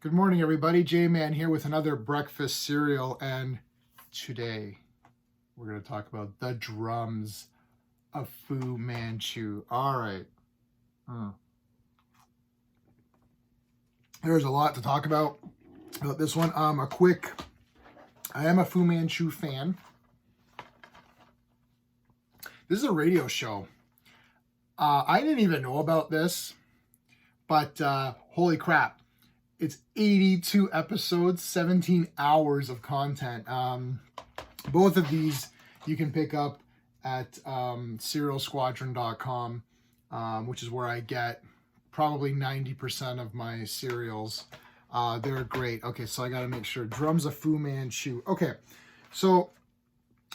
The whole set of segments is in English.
Good morning, everybody. J-Man here with another breakfast cereal, and today we're going to talk about the drums of Fu Manchu. All right. There's a lot to talk about this one. I am a Fu Manchu fan. This is a radio show. I didn't even know about this, but holy crap. It's 82 episodes, 17 hours of content. Both of these you can pick up at cerealsquadron.com, which is where I get probably 90% of my cereals. They're great. Okay, so I got to make sure. Drums of Fu Manchu. Okay, so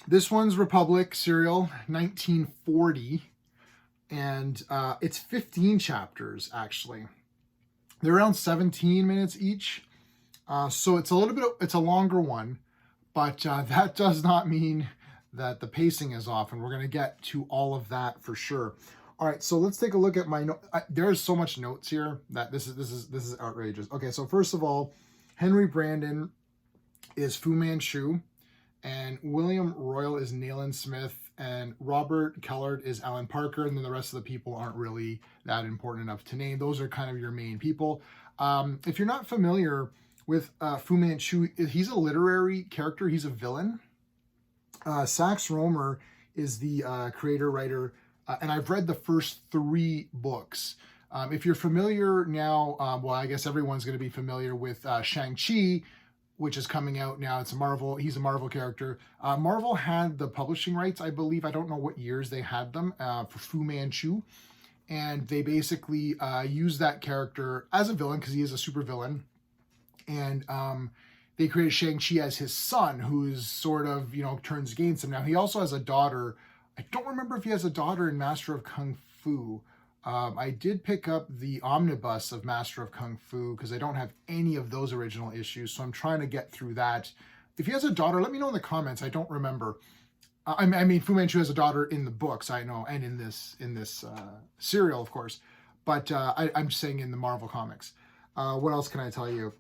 this one's Republic cereal, 1940, and it's 15 chapters, actually. They're around 17 minutes each. So it's a longer one, but that does not mean that the pacing is off, and we're going to get to all of that for sure. All right, so let's take a look at my notes. There's so much notes here that this is outrageous. Okay, so first of all, Henry Brandon is Fu Manchu, and William Royal is Nayland Smith, and Robert Kellard is Alan Parker, and then the rest of the people aren't really that important enough to name. Those are kind of your main people. If you're not familiar with Fu Manchu, he's a literary character. He's a villain. Sax Rohmer is the creator, writer, and I've read the first 3 books. If you're familiar now, well, I guess everyone's going to be familiar with Shang-Chi, which is coming out now. It's a Marvel. He's a Marvel character. Marvel had the publishing rights, I believe. I don't know what years they had them for Fu Manchu. And they basically use that character as a villain because he is a super villain. And they created Shang-Chi as his son, who's sort of, turns against him. Now, he also has a daughter. I don't remember if he has a daughter in Master of Kung Fu. I did pick up the omnibus of Master of Kung Fu because I don't have any of those original issues, so I'm trying to get through that. If he has a daughter, let me know in the comments. I don't remember. I mean, Fu Manchu has a daughter in the books, I know, and in this serial, of course. But I'm just saying in the Marvel comics. What else can I tell you?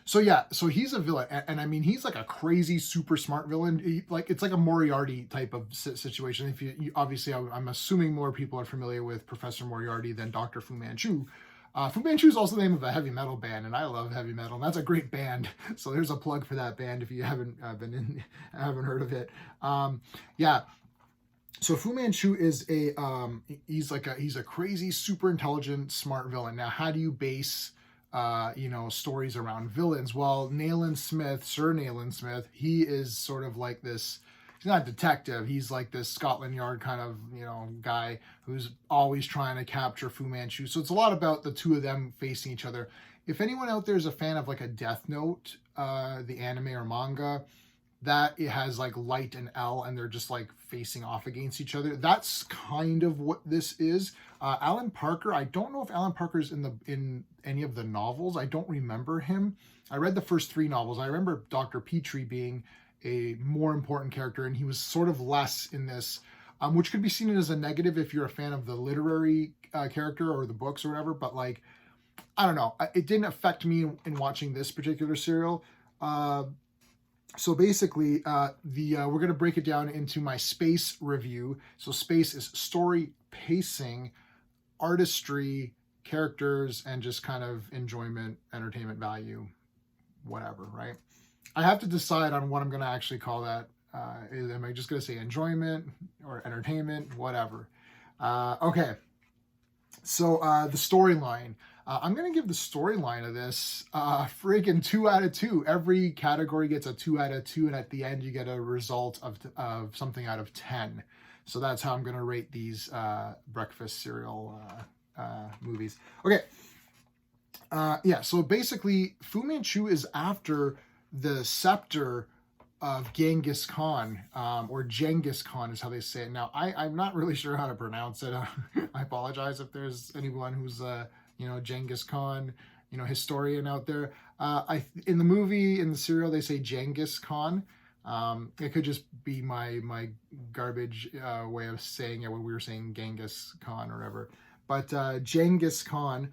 So yeah, so he's a villain, and I mean, he's like a crazy, super smart villain. It's like a Moriarty type of situation. If you obviously, I'm assuming more people are familiar with Professor Moriarty than Dr. Fu Manchu. Fu Manchu is also the name of a heavy metal band, and I love heavy metal, and that's a great band. So there's a plug for that band if you haven't haven't heard of it. Yeah. So Fu Manchu is he's a crazy, super intelligent, smart villain. Now, how do you base stories around villains? Well, Sir Nayland Smith, he is sort of like this. He's not a detective. He's like this Scotland Yard kind of, guy who's always trying to capture Fu Manchu. So it's a lot about the two of them facing each other. If anyone out there is a fan of like a Death Note, the anime or manga, that it has like Light and L, and they're just like facing off against each other. That's kind of what this is. Alan Parker, I don't know if Alan Parker's in any of the novels. I don't remember him. I read the first 3 novels. I remember Dr. Petrie being a more important character, and he was sort of less in this, which could be seen as a negative if you're a fan of the literary character or the books or whatever. But like, I don't know. It didn't affect me in watching this particular serial. So basically, we're going to break it down into my space review. So space is story, pacing, artistry, characters, and just kind of enjoyment, entertainment value, whatever, right? I have to decide on what I'm going to actually call that. Am I just going to say enjoyment or entertainment, whatever? Okay. So the storyline. I'm going to give the storyline of this friggin' 2 out of 2. Every category gets a 2 out of 2, and at the end you get a result of something out of 10. So that's how I'm going to rate these breakfast cereal movies. Okay. Yeah, so basically Fu Manchu is after the scepter of Genghis Khan, or Genghis Khan is how they say it. Now, I'm not really sure how to pronounce it. I apologize if there's anyone who's Genghis Khan, historian out there. In the movie, in the serial, they say Genghis Khan. It could just be my garbage way of saying it when we were saying Genghis Khan or whatever. But Genghis Khan,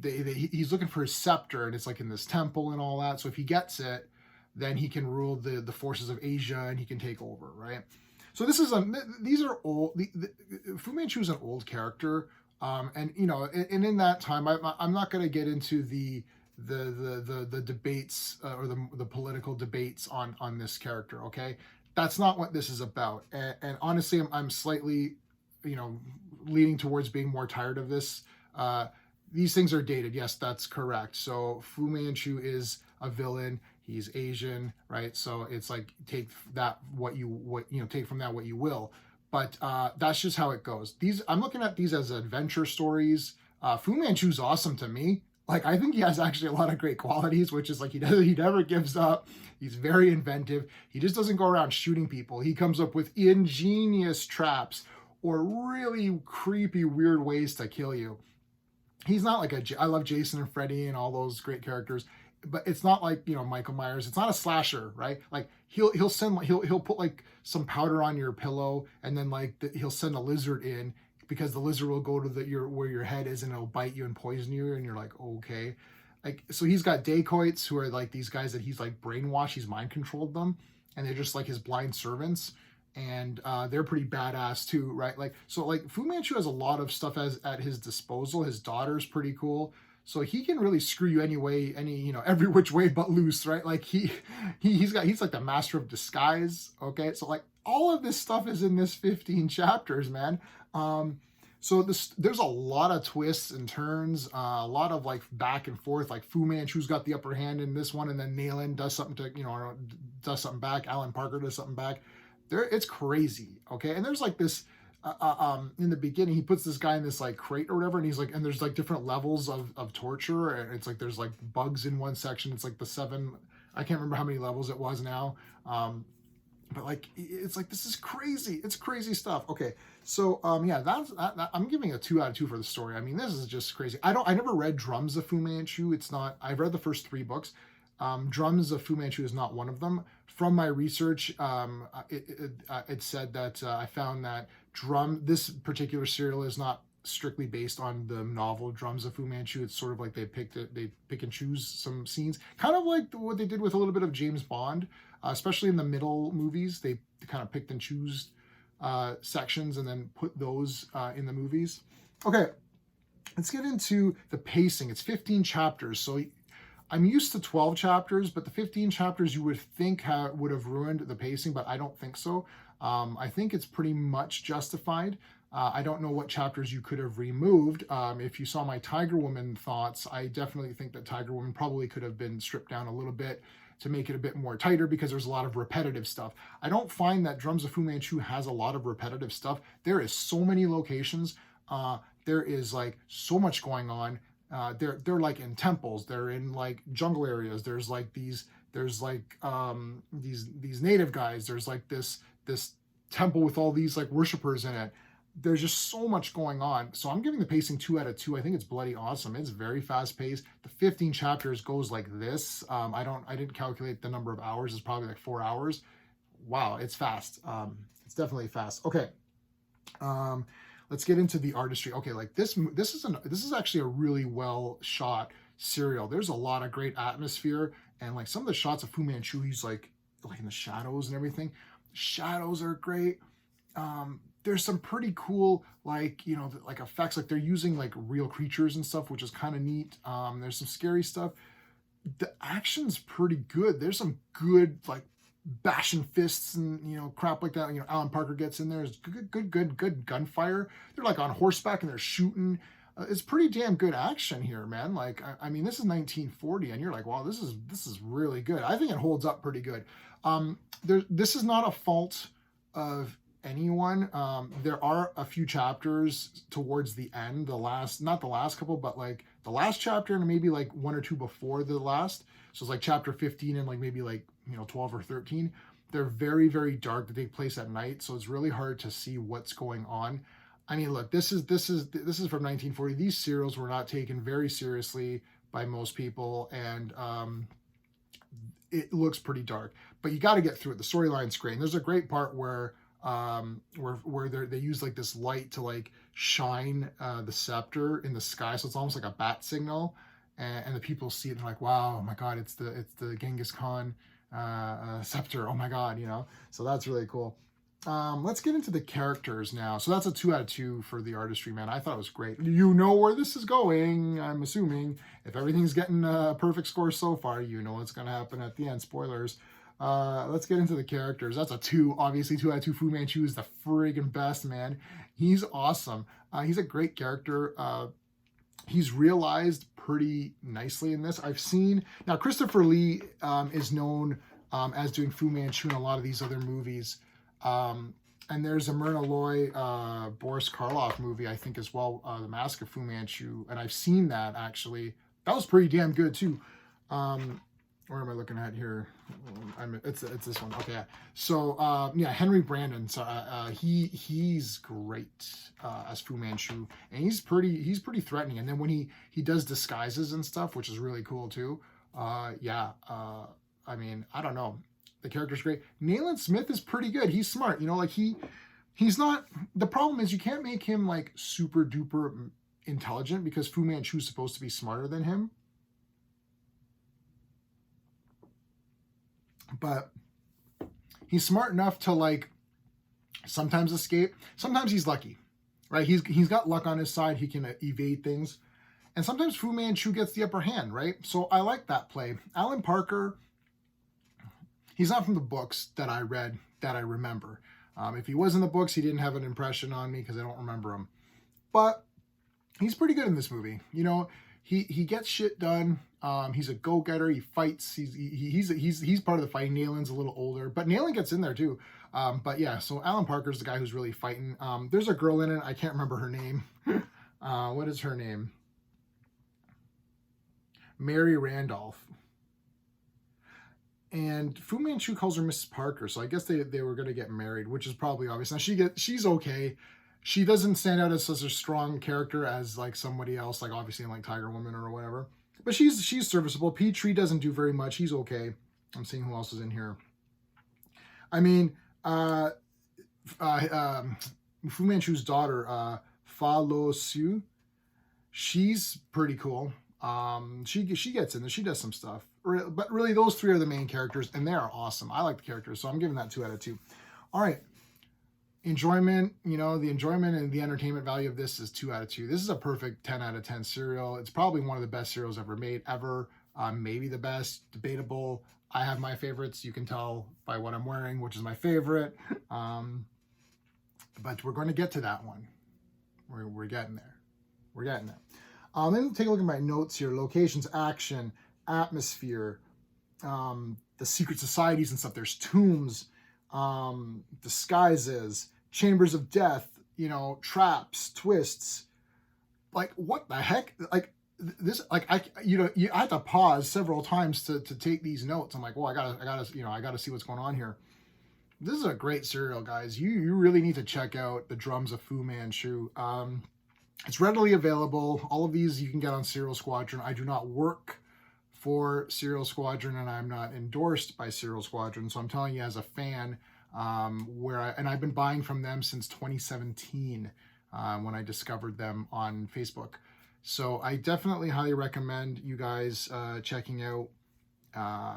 he's looking for his scepter, and it's like in this temple and all that. So if he gets it, then he can rule the forces of Asia, and he can take over, right? So these are old. Fu Manchu is an old character, and and in that time, I'm not going to get into the debates or the political debates on this character. Okay, that's not what this is about. And honestly, I'm slightly, leaning towards being more tired of this. These things are dated. Yes, that's correct. So Fu Manchu is a villain. He's Asian, right? So it's like take that take from that what you will. But that's just how it goes. I'm looking at these as adventure stories. Fu Manchu's awesome to me. Like, I think he has actually a lot of great qualities, which is like he never gives up. He's very inventive. He just doesn't go around shooting people. He comes up with ingenious traps or really creepy, weird ways to kill you. He's not like I love Jason and Freddy and all those great characters, but it's not like Michael Myers. It's not a slasher, right? Like he'll put like some powder on your pillow, and then he'll send a lizard in, because the lizard will go to where your head is, and it'll bite you and poison you, and you're like, okay. Like, so he's got dacoits who are like these guys that he's like brainwashed, he's mind controlled them, and they're just like his blind servants, and they're pretty badass too, right? Like, so like Fu Manchu has a lot of stuff at his disposal. His daughter's pretty cool, so he can really screw you every which way but loose, right? Like he's like the master of disguise. Okay, so like all of this stuff is in this 15 chapters, man. So there's a lot of twists and turns, a lot of like back and forth. Like Fu Manchu's got the upper hand in this one, and then Nayland does something does something back. Alan Parker does something back. It's crazy, okay? And there's like this. In the beginning, he puts this guy in this like crate or whatever, and he's like, and there's like different levels of torture, and it's like there's like bugs in one section. It's like the 7. I can't remember how many levels it was now. But like, it's like, this is crazy. It's crazy stuff. Okay, so yeah, I'm giving a 2 out of 2 for the story. I mean, this is just crazy. I never read Drums of Fu Manchu. It's not. I've read the first 3 books. Drums of Fu Manchu is not one of them. From my research, it said that I found that this particular serial is not strictly based on the novel Drums of Fu Manchu. It's sort of like they pick and choose some scenes, kind of like what they did with a little bit of James Bond, especially in the middle movies. They kind of picked and choose sections and then put those in the movies. Okay, let's get into the pacing. It's 15 chapters, so I'm used to 12 chapters, but the 15 chapters you would think would have ruined the pacing, but I don't think so. I think it's pretty much justified. I don't know what chapters you could have removed. If you saw my Tiger Woman thoughts, I definitely think that Tiger Woman probably could have been stripped down a little bit to make it a bit more tighter, because there's a lot of repetitive stuff. I don't find that Drums of Fu Manchu has a lot of repetitive stuff. There is so many locations. There is like so much going on. They're like in temples. They're in like jungle areas. There's like these native guys. There's like this temple with all these like worshipers in it. There's just so much going on. So I'm giving the pacing 2 out of 2. I think it's bloody awesome. It's very fast paced. The 15 chapters goes like this. I didn't calculate the number of hours. It's probably like 4 hours. Wow, it's fast. It's definitely fast. Okay. Let's get into the artistry. Okay, like this is actually a really well shot serial. There's a lot of great atmosphere, and like some of the shots of Fu Manchu, he's like in the shadows and everything. The shadows are great. There's some pretty cool like effects, like they're using like real creatures and stuff, which is kind of neat. There's some scary stuff. The action's pretty good. There's some good like bashing fists and crap like that. Alan Parker gets in there. It's good gunfire. They're like on horseback and they're shooting. It's pretty damn good action here, man. Like I mean, this is 1940, and you're like, wow, this is really good. I think it holds up pretty good. This is not a fault of anyone. There are a few chapters towards the end, not the last couple, but like the last chapter and maybe like 1 or 2 before the last. So it's like chapter 15 and like maybe like 12 or 13. They're very, very dark. They take place at night, so it's really hard to see what's going on. I mean, look, this is from 1940. These serials were not taken very seriously by most people, and it looks pretty dark. But you got to get through it. The storyline's great. And there's a great part where where they use like this light to like shine the scepter in the sky, so it's almost like a bat signal, and the people see it and they're like, wow, oh my god, it's the Genghis Khan scepter, oh my god, you know. So that's really cool. Let's get into the characters now. So that's a 2 out of 2 for the artistry, man. I thought it was great. You know where this is going, I'm assuming. If everything's getting a perfect score so far, you know what's going to happen at the end. Spoilers. Let's get into the characters. That's a 2. Obviously, 2 out of 2. Fu Manchu is the friggin' best, man. He's awesome. He's a great character. He's realized pretty nicely in this. I've seen... Now, Christopher Lee is known as doing Fu Manchu in a lot of these other movies. And there's a Myrna Loy, Boris Karloff movie, I think, as well, The Mask of Fu Manchu. And I've seen that, actually. That was pretty damn good, too. Where am I looking at here? It's this one. Okay. So, yeah, Henry Brandon. So, he's great as Fu Manchu. And he's pretty threatening. And then when he does disguises and stuff, which is really cool, too. Yeah. I mean, I don't know. The character's great. Nayland Smith is pretty good. He's smart. You know, like he's not... The problem is you can't make him like super duper intelligent because Fu Manchu's supposed to be smarter than him. But he's smart enough to like sometimes escape. Sometimes he's lucky, right? He's got luck on his side. He can evade things. And sometimes Fu Manchu gets the upper hand, right? So I like that play. Alan Parker... He's not from the books that I read that I remember. If he was in the books, he didn't have an impression on me because I don't remember him. But he's pretty good in this movie. You know, he gets shit done. He's a go-getter. He fights. He's part of the fighting. Nayland's a little older, but Nayland gets in there too. But yeah, so Alan Parker's the guy who's really fighting. There's a girl in it. I can't remember her name. What is her name? Mary Randolph. And Fu Manchu calls her Mrs. Parker, so I guess they were going to get married, which is probably obvious. Now she's okay. She doesn't stand out as such a strong character as like somebody else, like obviously in like Tiger Woman or whatever. But she's serviceable. Petrie doesn't do very much. He's okay. I'm seeing who else is in here. I mean, Fu Manchu's daughter, Fa Lo Siu, she's pretty cool. She gets in there. She does some stuff. But really, those 3 are the main characters, and they are awesome. I like the characters, so I'm giving that 2 out of 2. All right. Enjoyment, you know, the enjoyment and the entertainment value of this is 2 out of 2. This is a perfect 10 out of 10 serial. It's probably one of the best serials ever made, ever. Maybe the best, debatable. I have my favorites. You can tell by what I'm wearing, which is my favorite. But we're going to get to that one. We're getting there. We're getting there. Then take a look at my notes here. Locations, action, atmosphere, the secret societies and stuff. There's tombs, disguises, chambers of death, you know, traps, twists. Like, what the heck? Like, this, like, I had to pause several times to take these notes. I'm like, well, I gotta see what's going on here. This is a great serial, guys. You really need to check out The Drums of Fu Manchu. It's readily available. All of these you can get on Serial Squadron. I do not work for Serial Squadron, and I'm not endorsed by Serial Squadron. So I'm telling you as a fan, and I've been buying from them since 2017 when I discovered them on Facebook. So I definitely highly recommend you guys checking out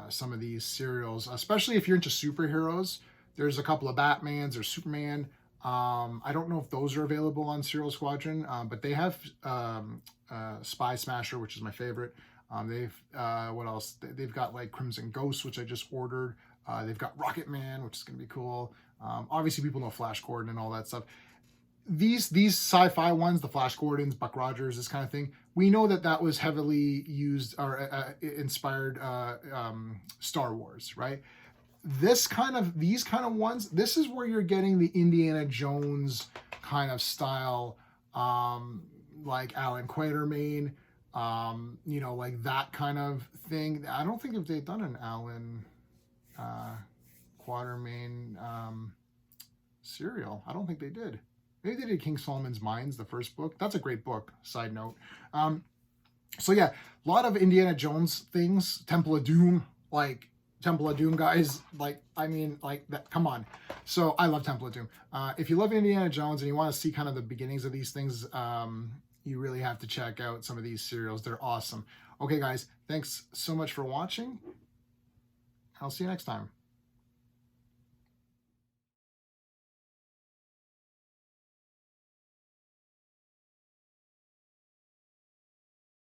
some of these serials, especially if you're into superheroes. There's a couple of Batmans or Superman. I don't know if those are available on Serial Squadron, but they have Spy Smasher, which is my favorite. What else? They've got like Crimson Ghost, which I just ordered. They've got Rocket Man, which is going to be cool. Obviously, people know Flash Gordon and all that stuff. These sci-fi ones, the Flash Gordons, Buck Rogers, this kind of thing, we know that was heavily used or inspired Star Wars, right? These kind of ones, this is where you're getting the Indiana Jones kind of style, like Alan Quatermain, you know, like that kind of thing. I don't think if they've done an Alan Quatermain serial. I don't think they did. Maybe they did King Solomon's Mines, the first book. That's a great book, side note. So yeah, a lot of Indiana Jones things, Temple of Doom, like Temple of Doom guys. Like, I mean, like that. Come on. So I love Temple of Doom. If you love Indiana Jones and you want to see kind of the beginnings of these things, you really have to check out some of these cereals. They're awesome. Okay, guys, thanks so much for watching. I'll see you next time.